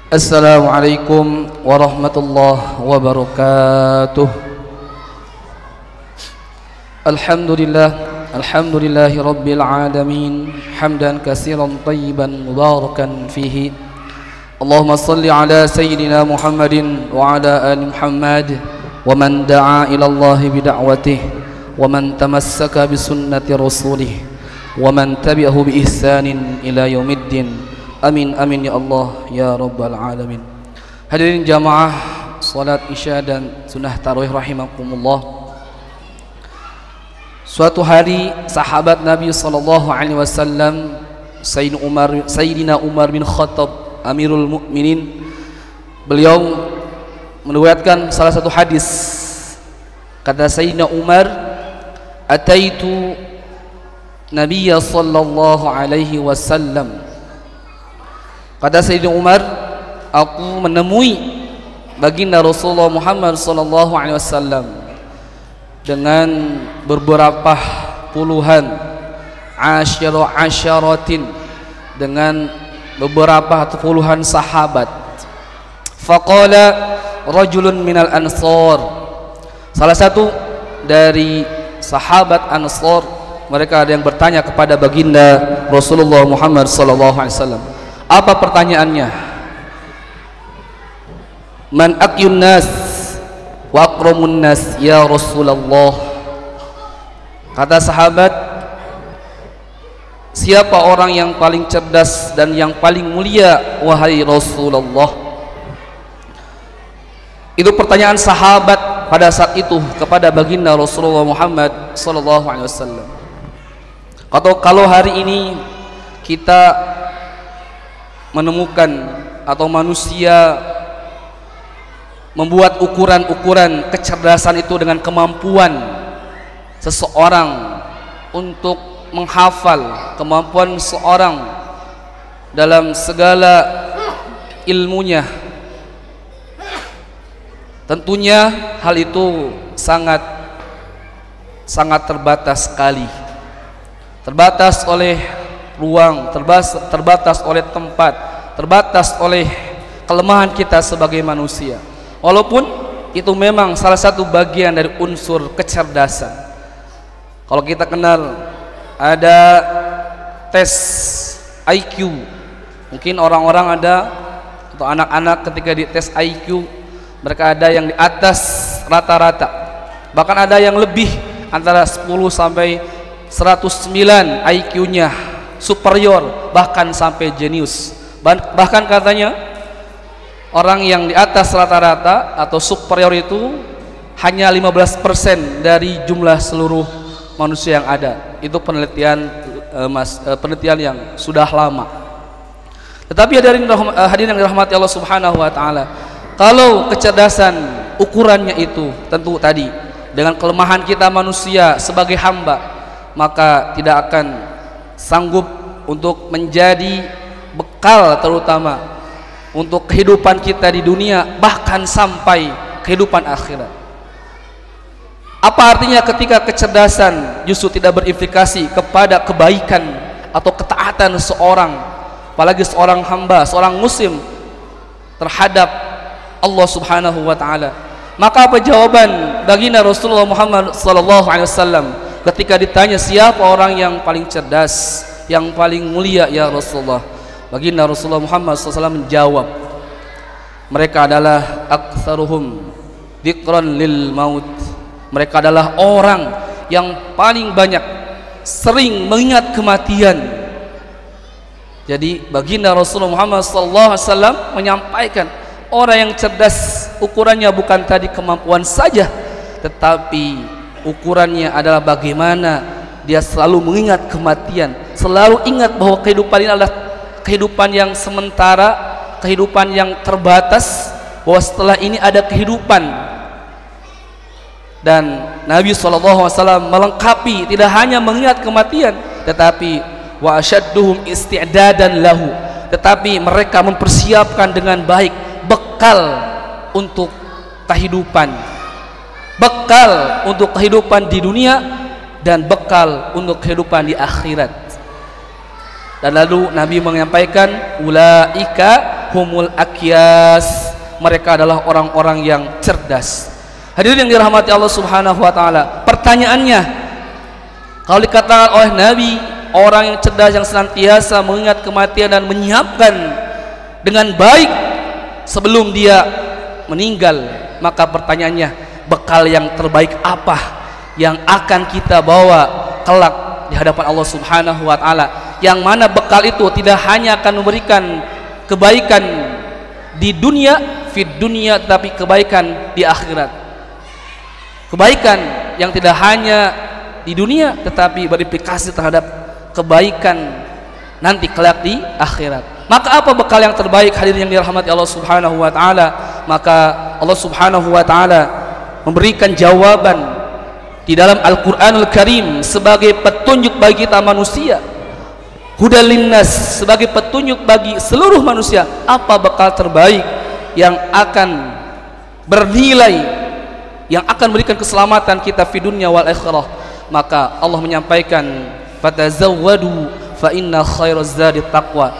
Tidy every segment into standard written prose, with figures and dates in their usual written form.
Assalamualaikum warahmatullahi wabarakatuh. Alhamdulillahi rabbil alamin, hamdan katsiran tayyiban mubarakan fihi. Allahumma salli ala sayyidina Muhammadin wa ala ali Muhammad wa man da'a ila Allah bida'watihi wa man tamassaka bi sunnati rasulih wa man tabi'ahu bi ihsanin ila yaumiddin. Amin amin ya Allah ya rabbal alamin. Hadirin jamaah salat isya dan sunnah tarawih rahimakumullah. Suatu hari sahabat Nabi sallallahu alaihi wasallam Sayyidina Umar bin Khattab Amirul Mukminin, beliau meriwayatkan salah satu hadis. Kata Sayyidina Umar, ataitu Nabiyya sallallahu alaihi wasallam. Kata Sayyidina Umar, aku menemui baginda Rasulullah Muhammad sallallahu alaihi wasallam dengan beberapa puluhan asyaratin, dengan beberapa puluhan sahabat. Faqala rajulun minal ansar, salah satu dari sahabat Ansar, mereka ada yang bertanya kepada baginda Rasulullah Muhammad sallallahu alaihi wasallam. Apa pertanyaannya? Man aqyun nas wa akramun nas ya Rasulullah. Kata sahabat, siapa orang yang paling cerdas dan yang paling mulia wahai Rasulullah? Itu pertanyaan sahabat pada saat itu kepada baginda Rasulullah Muhammad sallallahu alaihi wasallam. Kalau hari ini kita menemukan atau manusia membuat ukuran-ukuran kecerdasan itu dengan kemampuan seseorang untuk menghafal, kemampuan seorang dalam segala ilmunya, tentunya hal itu sangat terbatas sekali, terbatas oleh ruang, terbatas oleh tempat, terbatas oleh kelemahan kita sebagai manusia. Walaupun itu memang salah satu bagian dari unsur kecerdasan. Kalau kita kenal ada tes IQ, mungkin orang-orang ada atau anak-anak ketika di tes IQ mereka ada yang di atas rata-rata, bahkan ada yang lebih, antara 10 sampai 109 IQ-nya, superior, bahkan sampai jenius. Bahkan katanya orang yang di atas rata-rata atau superior itu hanya 15% dari jumlah seluruh manusia yang ada. Itu penelitian yang sudah lama. Tetapi hadirin yang dirahmati Allah Subhanahu wa taala, kalau kecerdasan ukurannya itu tentu tadi dengan kelemahan kita manusia sebagai hamba, maka tidak akan sanggup untuk menjadi bekal terutama untuk kehidupan kita di dunia, bahkan sampai kehidupan akhirat. Apa artinya ketika kecerdasan justru tidak berimplikasi kepada kebaikan atau ketaatan seorang, apalagi seorang hamba, seorang muslim terhadap Allah Subhanahu wa taala? Maka apa jawaban baginda Rasulullah Muhammad sallallahu alaihi wasallam ketika ditanya siapa orang yang paling cerdas, yang paling mulia ya Rasulullah? Baginda Rasulullah Muhammad SAW menjawab, mereka adalah aktsaruhum dzikran lil maut. Mereka adalah orang yang paling banyak sering mengingat kematian. Jadi baginda Rasulullah Muhammad SAW menyampaikan, orang yang cerdas ukurannya bukan tadi kemampuan saja, tetapi ukurannya adalah bagaimana dia selalu mengingat kematian, selalu ingat bahwa kehidupan ini adalah kehidupan yang sementara, kehidupan yang terbatas, bahwa setelah ini ada kehidupan. Dan Nabi SAW melengkapi, tidak hanya mengingat kematian, tetapi wa asyadduhum isti'dadan lahu, tetapi mereka mempersiapkan dengan baik bekal untuk kehidupan, bekal untuk kehidupan di dunia dan bekal untuk kehidupan di akhirat. Dan lalu Nabi menyampaikan, ulaika humul akyas, mereka adalah orang-orang yang cerdas. Hadirin yang dirahmati Allah Subhanahu wa taala, pertanyaannya, kalau dikatakan oleh Nabi orang yang cerdas yang senantiasa mengingat kematian dan menyiapkan dengan baik sebelum dia meninggal, maka pertanyaannya, bekal yang terbaik apa yang akan kita bawa kelak di hadapan Allah Subhanahu wa taala, yang mana bekal itu tidak hanya akan memberikan kebaikan di dunia, fid dunia, tetapi kebaikan di akhirat. Kebaikan yang tidak hanya di dunia tetapi berimplikasi terhadap kebaikan nanti kelak di akhirat. Maka apa bekal yang terbaik, hadirin yang dirahmati Allah Subhanahu wa taala? Maka Allah Subhanahu wa taala memberikan jawaban di dalam Al-Qur'anul Karim sebagai petunjuk bagi kita manusia. Hudal linnas, sebagai petunjuk bagi seluruh manusia. Apa bekal terbaik yang akan bernilai, yang akan memberikan keselamatan kita di dunia wal akhirah? Maka Allah menyampaikan, fatazawwadu fa inna khairaz zadi taqwa.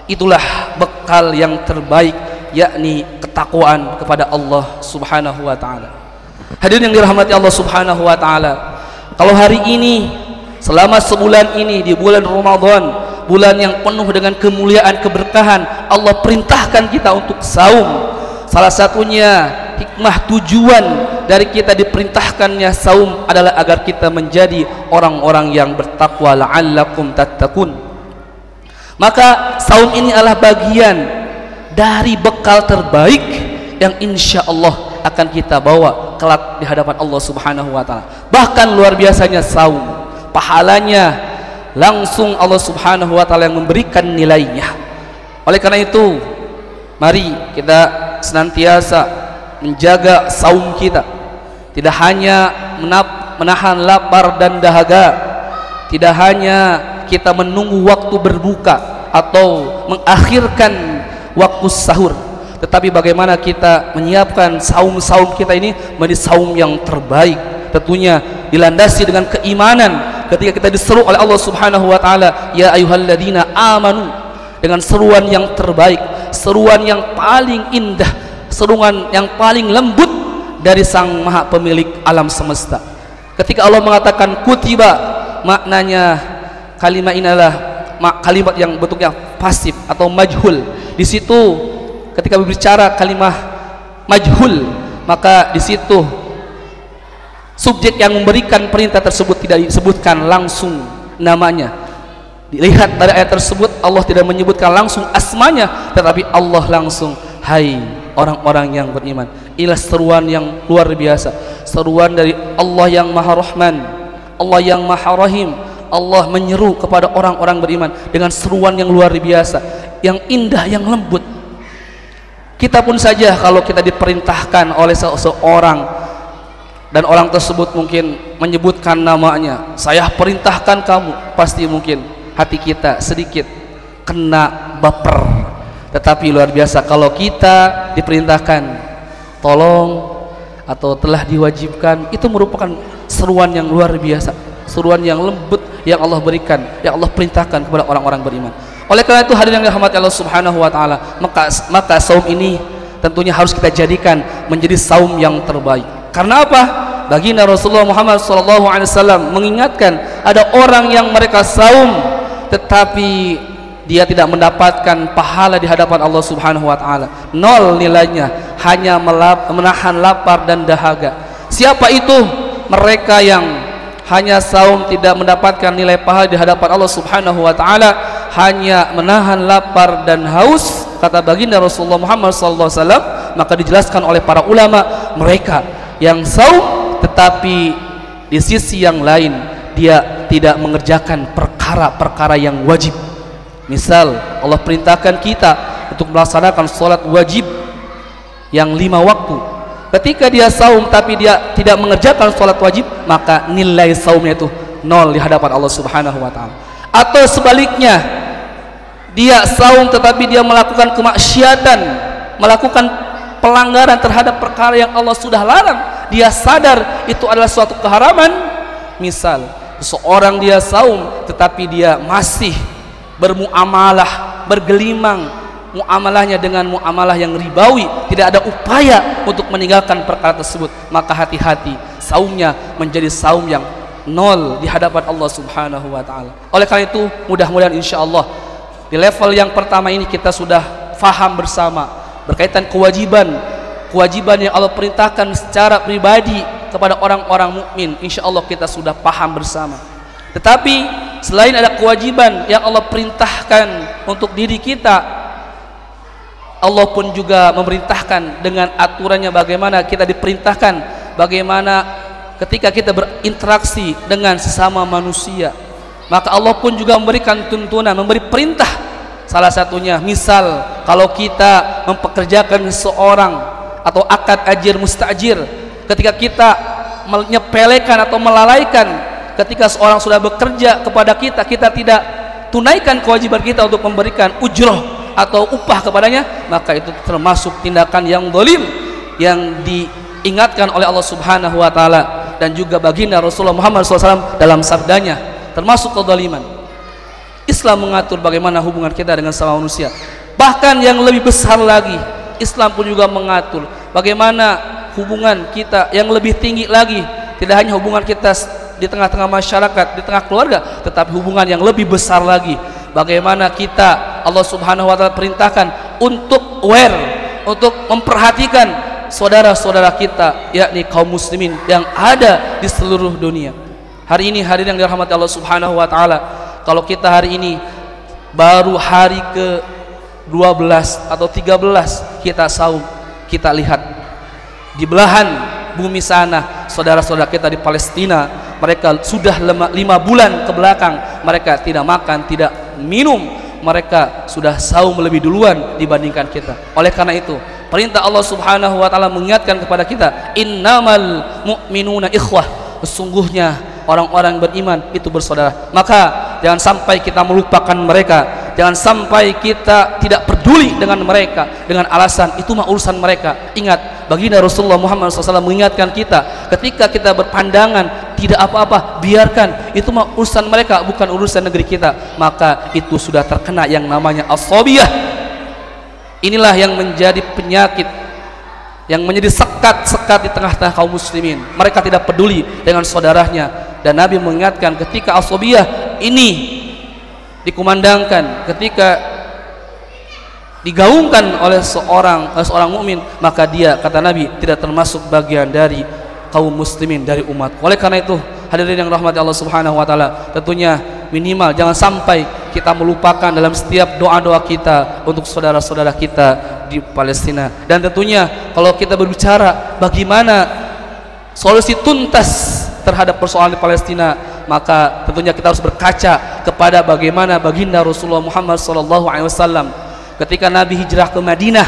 Itulah bekal yang terbaik, yakni ketakwaan kepada Allah Subhanahu wa taala. Hadirin yang dirahmati Allah Subhanahu wa taala, kalau hari ini, selama sebulan ini di bulan Ramadan, bulan yang penuh dengan kemuliaan, keberkahan, Allah perintahkan kita untuk saum. Salah satunya hikmah tujuan dari kita diperintahkannya saum adalah agar kita menjadi orang-orang yang bertakwa, la'allakum tattaqun. Maka saum ini adalah bagian dari bekal terbaik yang insya Allah akan kita bawa kelak di hadapan Allah Subhanahu wa taala. Bahkan luar biasanya saum, pahalanya langsung Allah Subhanahu wa taala yang memberikan nilainya. Oleh karena itu, mari kita senantiasa menjaga saum kita, tidak hanya menahan lapar dan dahaga, tidak hanya kita menunggu waktu berbuka atau mengakhirkan waktu sahur, tetapi bagaimana kita menyiapkan saum-saum kita ini menjadi saum yang terbaik, tentunya dilandasi dengan keimanan. Ketika kita diseru oleh Allah Subhanahu wa taala, ya ayyuhalladzina amanu, dengan seruan yang terbaik, seruan yang paling indah, seruan yang paling lembut dari Sang Maha Pemilik alam semesta. Ketika Allah mengatakan kutiba, maknanya kalimat ini adalah kalimat yang bentuknya pasif atau majhul. Di situ ketika berbicara kalimat majhul, maka di situ subjek yang memberikan perintah tersebut tidak disebutkan langsung namanya. Dilihat dari ayat tersebut, Allah tidak menyebutkan langsung asmanya, tetapi Allah langsung, hai orang-orang yang beriman. Inilah seruan yang luar biasa, seruan dari Allah yang Maha Rahman, Allah yang Maha Rahim. Allah menyeru kepada orang-orang beriman dengan seruan yang luar biasa, yang indah, yang lembut. Kita pun saja kalau kita diperintahkan oleh seseorang dan orang tersebut mungkin menyebutkan namanya, saya perintahkan kamu, pasti mungkin hati kita sedikit kena baper. Tetapi luar biasa kalau kita diperintahkan tolong atau telah diwajibkan, itu merupakan seruan yang luar biasa, seruan yang lembut yang Allah berikan, yang Allah perintahkan kepada orang-orang beriman. Oleh karena itu, hadirin yang dirahmati Allah Subhanahu wa taala, maka saum ini tentunya harus kita jadikan menjadi saum yang terbaik. Karena apa? Baginda Rasulullah Muhammad SAW mengingatkan, ada orang yang mereka saum tetapi dia tidak mendapatkan pahala di hadapan Allah Subhanahu wa taala. Nol nilainya, hanya menahan lapar dan dahaga. Siapa itu? Mereka yang hanya saum tidak mendapatkan nilai pahala di hadapan Allah Subhanahu wa taala, hanya menahan lapar dan haus, kata baginda Rasulullah Muhammad SAW. Maka dijelaskan oleh para ulama, mereka yang saum tetapi di sisi yang lain dia tidak mengerjakan perkara-perkara yang wajib. Misal Allah perintahkan kita untuk melaksanakan sholat wajib yang 5 waktu. Ketika dia saum tapi dia tidak mengerjakan sholat wajib, maka nilai saumnya itu nol di hadapan Allah Subhanahu wa taala. Atau sebaliknya, dia saum tetapi dia melakukan kemaksiatan, melakukan pelanggaran terhadap perkara yang Allah sudah larang, dia sadar itu adalah suatu keharaman. Misal seorang dia saum tetapi dia masih bermuamalah, bergelimang muamalahnya dengan muamalah yang ribawi, tidak ada upaya untuk meninggalkan perkara tersebut, maka hati-hati, saumnya menjadi saum yang nol di hadapan Allah Subhanahu wa taala. Oleh karena itu, mudah-mudahan insyaallah di level yang pertama ini kita sudah faham bersama berkaitan kewajiban yang Allah perintahkan secara pribadi kepada orang-orang mukmin. Insyaallah kita sudah paham bersama. Tetapi selain ada kewajiban yang Allah perintahkan untuk diri kita, Allah pun juga memerintahkan dengan aturannya bagaimana kita diperintahkan, bagaimana ketika kita berinteraksi dengan sesama manusia. Maka Allah pun juga memberikan tuntunan, memberi perintah. Salah satunya, misal kalau kita mempekerjakan seseorang atau akad ajir mustajir, ketika kita menyepelekan atau melalaikan ketika seorang sudah bekerja kepada kita, kita tidak tunaikan kewajiban kita untuk memberikan ujroh atau upah kepadanya, maka itu termasuk tindakan yang zalim yang diingatkan oleh Allah Subhanahu wa taala dan juga baginda Rasulullah Muhammad SAW dalam sabdanya, termasuk kezaliman. Islam mengatur bagaimana hubungan kita dengan sama manusia. Bahkan yang lebih besar lagi, Islam pun juga mengatur bagaimana hubungan kita yang lebih tinggi lagi. Tidak hanya hubungan kita di tengah-tengah masyarakat, di tengah keluarga, tetapi hubungan yang lebih besar lagi, bagaimana kita, Allah Subhanahu wa taala perintahkan untuk aware, untuk memperhatikan saudara-saudara kita, yakni kaum muslimin yang ada di seluruh dunia. Hari ini hadirin yang dirahmati Allah Subhanahu wa taala, kalau kita hari ini baru hari ke 12 atau 13 kita saum, kita lihat di belahan bumi sana saudara-saudara kita di Palestina, mereka sudah 5 bulan ke belakang mereka tidak makan, tidak minum, mereka sudah saum lebih duluan dibandingkan kita. Oleh karena itu, perintah Allah Subhanahu wa taala mengingatkan kepada kita, innamal mu'minuna ikhwah, sesungguhnya orang-orang beriman itu bersaudara. Maka jangan sampai kita melupakan mereka, jangan sampai kita tidak peduli dengan mereka dengan alasan itu mah urusan mereka. Ingat, baginda Rasulullah Muhammad SAW mengingatkan kita, ketika kita berpandangan tidak apa-apa, biarkan, itu mah urusan mereka, bukan urusan negeri kita, maka itu sudah terkena yang namanya as-sabiyah. Inilah yang menjadi penyakit, yang menjadi sekat-sekat di tengah-tengah kaum muslimin. Mereka tidak peduli dengan saudaranya, dan Nabi mengingatkan ketika as-sabiyah ini dikumandangkan, ketika digaungkan oleh seorang mukmin, maka dia, kata Nabi, tidak termasuk bagian dari kaum muslimin, dari umat. Oleh karena itu, hadirin yang rahmati Allah Subhanahu wa taala, tentunya minimal jangan sampai kita melupakan dalam setiap doa-doa kita untuk saudara-saudara kita di Palestina. Dan tentunya kalau kita berbicara bagaimana solusi tuntas terhadap persoalan di Palestina, maka tentunya kita harus berkaca kepada bagaimana baginda Rasulullah Muhammad SAW ketika Nabi hijrah ke Madinah.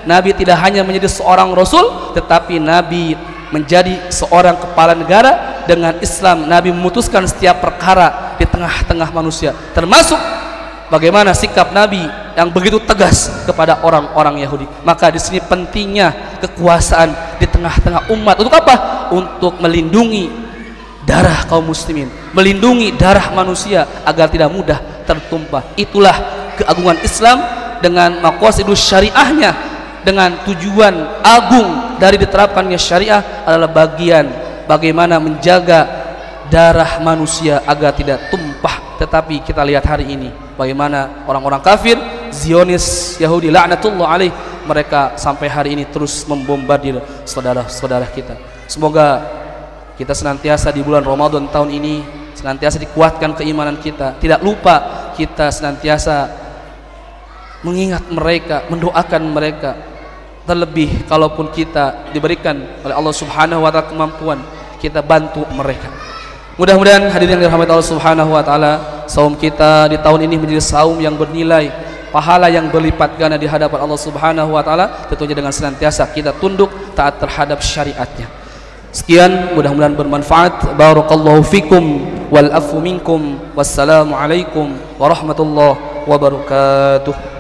Nabi tidak hanya menjadi seorang Rasul, tetapi Nabi menjadi seorang kepala negara. Dengan Islam, Nabi memutuskan setiap perkara di tengah-tengah manusia, termasuk bagaimana sikap Nabi yang begitu tegas kepada orang-orang Yahudi. Maka di sini pentingnya kekuasaan di tengah-tengah umat. Untuk apa? Untuk melindungi darah kaum muslimin, melindungi darah manusia agar tidak mudah tertumpah. Itulah keagungan Islam dengan maqasidus syariahnya, dengan tujuan agung dari diterapkannya syariah adalah bagian bagaimana menjaga darah manusia agar tidak tumpah. Tetapi kita lihat hari ini bagaimana orang-orang kafir, Zionis, Yahudi laknatullah alaih, mereka sampai hari ini terus membombardir saudara-saudara kita. Semoga kita senantiasa di bulan Ramadan tahun ini senantiasa dikuatkan keimanan kita, tidak lupa kita senantiasa mengingat mereka, mendoakan mereka. Terlebih kalaupun kita diberikan oleh Allah Subhanahu wa taala kemampuan, kita bantu mereka. Mudah-mudahan hadirin yang dirahmati Allah Subhanahu wa taala, saum kita di tahun ini menjadi saum yang bernilai pahala yang berlipat ganda di hadapan Allah Subhanahu wa taala, tentunya dengan senantiasa kita tunduk taat terhadap syariatnya. Sekian, mudah-mudahan bermanfaat. Barakallahu fikum wal afu minkum. Wassalamu alaikum warahmatullahi wabarakatuh.